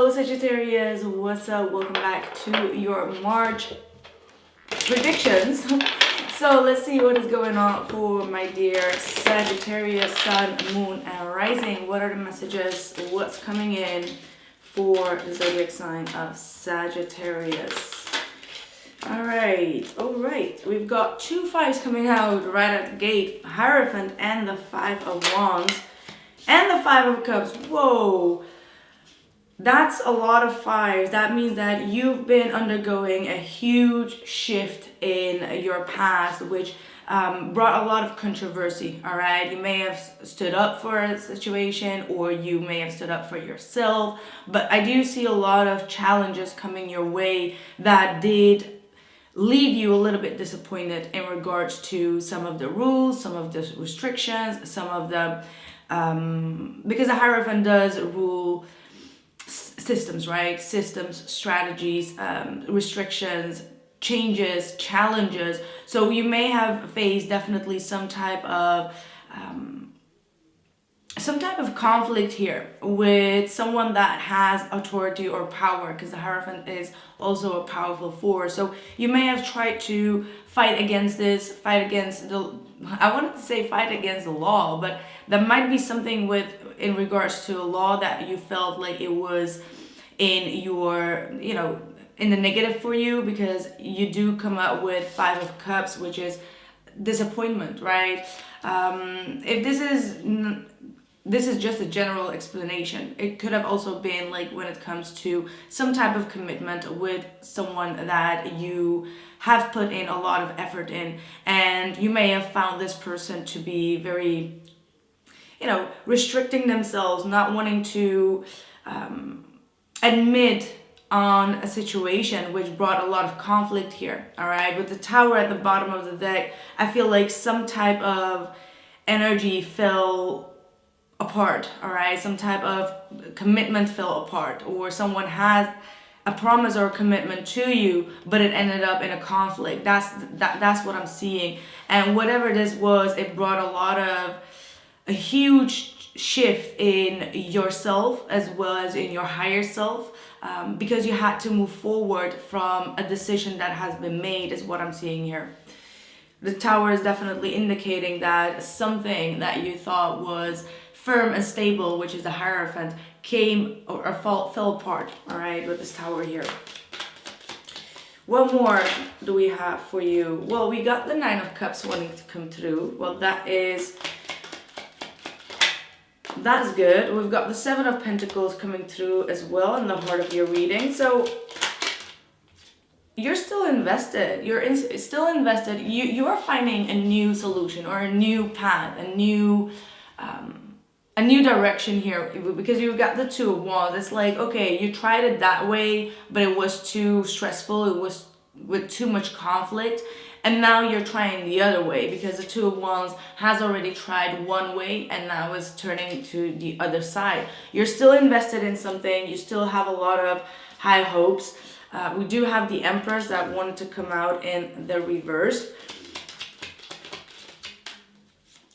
Hello Sagittarius, what's up? Welcome back to your March predictions. So let's see what is going on for my dear Sagittarius, Sun, Moon, and Rising. What are the messages? What's coming in for the zodiac sign of Sagittarius? All right. We've got two fives coming out right at the gate. Hierophant and the Five of Wands and the Five of Cups. Whoa. That's a lot of fives. That means that you've been undergoing a huge shift in your past, which brought a lot of controversy, all right? You may have stood up for a situation, or you may have stood up for yourself, but I do see a lot of challenges coming your way that did leave you a little bit disappointed in regards to some of the rules, some of the restrictions, some of the, because the Hierophant does rule systems, right? Systems, strategies, restrictions, changes, challenges. So you may have faced definitely some type of conflict here with someone that has authority or power, because the Hierophant is also a powerful force. So you may have tried to fight against this, fight against the, I wanted to say fight against the law, but there might be something in regards to a law that you felt like it was in your, in the negative for you, because you do come up with Five of Cups, which is disappointment, right? If this is just a general explanation. It could have also been like when it comes to some type of commitment with someone that you have put in a lot of effort in, and you may have found this person to be very, restricting themselves, not wanting to admit on a situation, which brought a lot of conflict here. All right, with the Tower at the bottom of the deck, I feel like some type of energy fell apart. All right, some type of commitment fell apart, or someone has a promise or a commitment to you, but it ended up in a conflict. That's what I'm seeing. And whatever this was, it brought a huge shift in yourself as well as in your higher self, because you had to move forward from a decision that has been made, is what I'm seeing here. The Tower is definitely indicating that something that you thought was firm and stable, which is the Hierophant, came or fell apart, all right, with this Tower here. What more do we have for you? Well, we got the Nine of Cups wanting to come through. Well, that's good. We've got the Seven of Pentacles coming through as well in the heart of your reading. So you're still invested. Still invested. You are finding a new solution or a new path, a new direction here, because you've got the Two of Wands. It's like, okay, you tried it that way, but it was too stressful. It was with too much conflict. And now you're trying the other way, because the Two of Wands has already tried one way and now is turning to the other side. You're still invested in something. You still have a lot of high hopes. We do have the Empress that wanted to come out in the reverse.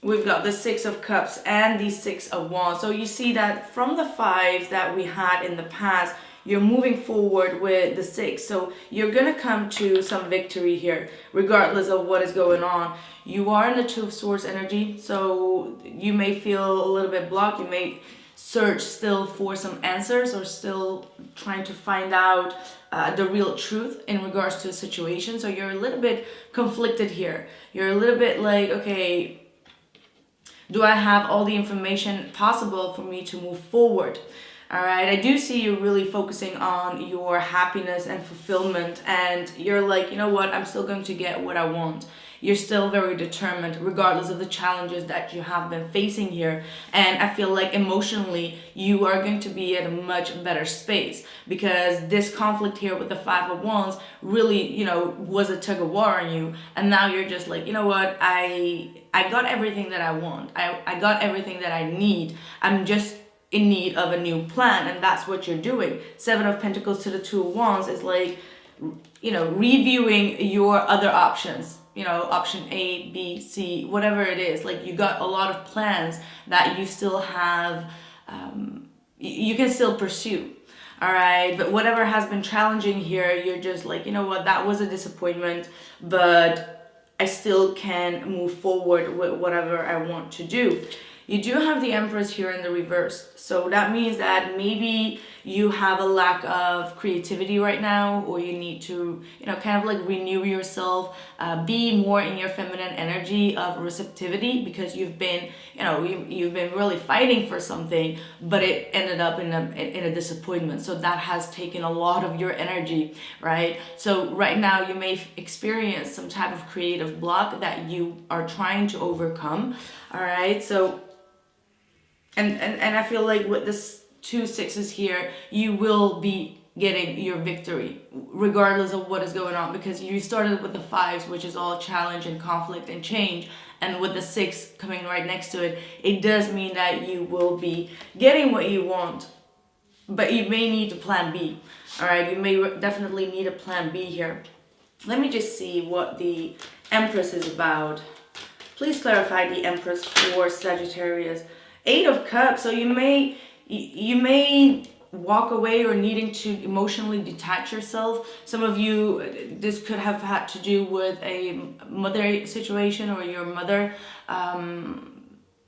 We've got the Six of Cups and the Six of Wands. So you see that from the fives that we had in the past, you're moving forward with the Six. So you're going to come to some victory here, regardless of what is going on. You are in the Two of Swords energy, so you may feel a little bit blocked. You may search still for some answers, or still trying to find out the real truth in regards to the situation. So you're a little bit conflicted here. You're a little bit like, okay, do I have all the information possible for me to move forward? All right, I do see you really focusing on your happiness and fulfillment, and you're like, you know what, I'm still going to get what I want. You're still very determined, regardless of the challenges that you have been facing here. And I feel like emotionally, you are going to be at a much better space, because this conflict here with the Five of Wands really, was a tug of war on you. And now you're just like, you know what, I got everything that I want. I got everything that I need. I'm just in need of a new plan, and that's what you're doing. Seven of Pentacles to the Two of Wands is like, reviewing your other options, option A, B, C, whatever it is. Like, you got a lot of plans that you still have, you can still pursue. all right? But whatever has been challenging here, you're just like, you know what, that was a disappointment, but I still can move forward with whatever I want to do. You do have the Empress here in the reverse. So that means that maybe you have a lack of creativity right now, or you need to, kind of like renew yourself, be more in your feminine energy of receptivity, because you've been, you've been really fighting for something, but it ended up in a disappointment. So that has taken a lot of your energy, right? So right now you may experience some type of creative block that you are trying to overcome, all right? So and I feel like with this 2 6s here, you will be getting your victory regardless of what is going on, because you started with the 5s, which is all challenge and conflict and change, and with the 6 coming right next to it, it does mean that you will be getting what you want, but you may need a plan B. All right, you may definitely need a plan B here. Let me just see what the Empress is about. Please clarify the Empress for Sagittarius. 8 of Cups. So you may walk away or needing to emotionally detach yourself. Some of you, this could have had to do with a mother situation or your mother,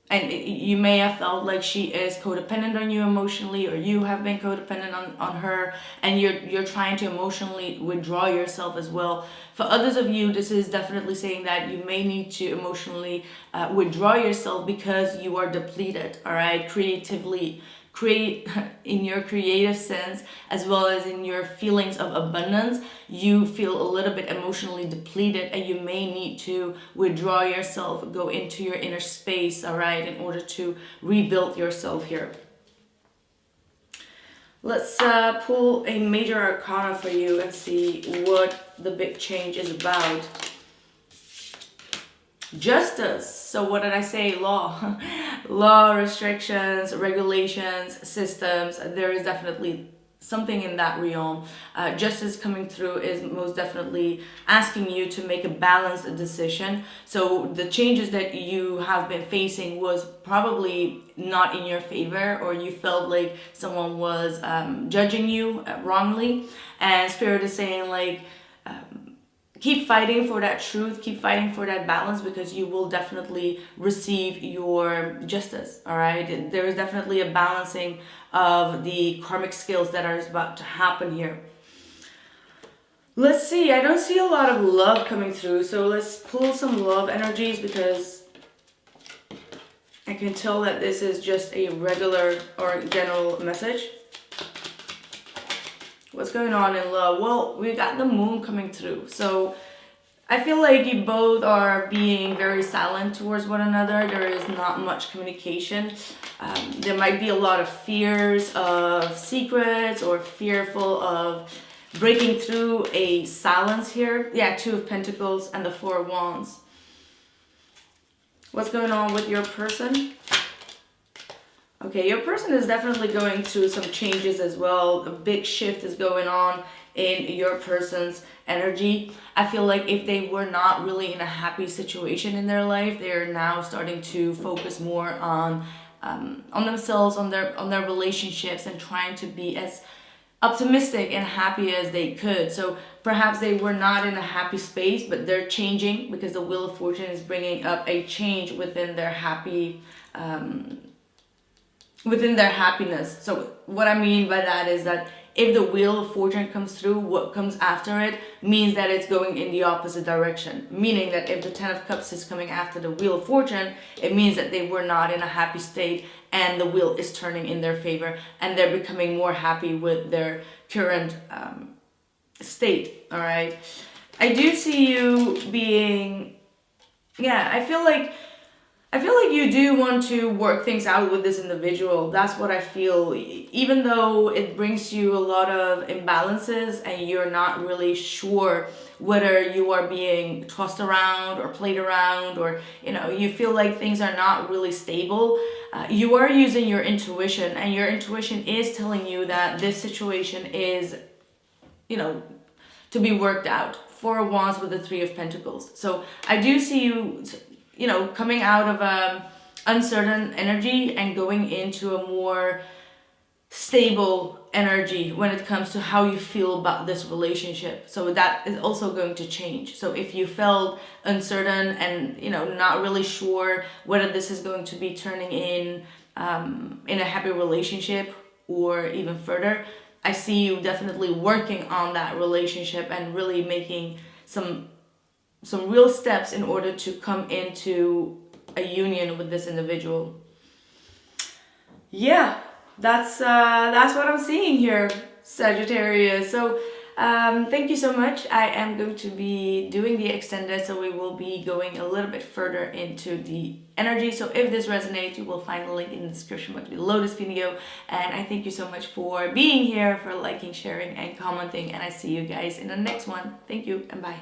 and you may have felt like she is codependent on you emotionally, or you have been codependent on her, and you're trying to emotionally withdraw yourself as well. For others of you, this is definitely saying that you may need to emotionally withdraw yourself because you are depleted, all right? Create in your creative sense, as well as in your feelings of abundance, you feel a little bit emotionally depleted, and you may need to withdraw yourself, go into your inner space, all right, in order to rebuild yourself here. Let's pull a major arcana for you and see what the big change is about. Justice. So what did I say? Law. Law, restrictions, regulations, systems. There is definitely something in that realm. Justice coming through is most definitely asking you to make a balanced decision. So the changes that you have been facing was probably not in your favor, or you felt like someone was judging you wrongly. And Spirit is saying like, keep fighting for that truth, keep fighting for that balance, because you will definitely receive your justice, all right? There is definitely a balancing of the karmic skills that are about to happen here. Let's see, I don't see a lot of love coming through, so let's pull some love energies, because I can tell that this is just a regular or general message. What's going on in love? Well, we got the moon coming through. So I feel like you both are being very silent towards one another. There is not much communication. There might be a lot of fears of secrets, or fearful of breaking through a silence here. Yeah, 2 of Pentacles and the 4 of Wands. What's going on with your person? Okay, your person is definitely going through some changes as well. A big shift is going on in your person's energy. I feel like if they were not really in a happy situation in their life, they're now starting to focus more on themselves, on their relationships, and trying to be as optimistic and happy as they could. So perhaps they were not in a happy space, but they're changing, because the Wheel of Fortune is bringing up a change within their happy within their happiness. So what I mean by that is that if the Wheel of Fortune comes through, what comes after it means that it's going in the opposite direction. Meaning that if the 10 of Cups is coming after the Wheel of Fortune, it means that they were not in a happy state, and the wheel is turning in their favor, and they're becoming more happy with their current state, all right? I do see you being, I feel like you do want to work things out with this individual. That's what I feel. Even though it brings you a lot of imbalances and you're not really sure whether you are being tossed around or played around, or you feel like things are not really stable, you are using your intuition, and your intuition is telling you that this situation is to be worked out. 4 of Wands with the 3 of Pentacles. So I do see you coming out of uncertain energy and going into a more stable energy when it comes to how you feel about this relationship. So that is also going to change. So if you felt uncertain and, you know, not really sure whether this is going to be turning in a happy relationship or even further, I see you definitely working on that relationship and really making some real steps in order to come into a union with this individual. Yeah, that's what I'm seeing here, Sagittarius. So thank you so much. I am going to be doing the extended, so we will be going a little bit further into the energy. So if this resonates, you will find the link in the description box below this video. And I thank you so much for being here, for liking, sharing, and commenting. And I see you guys in the next one. Thank you and bye.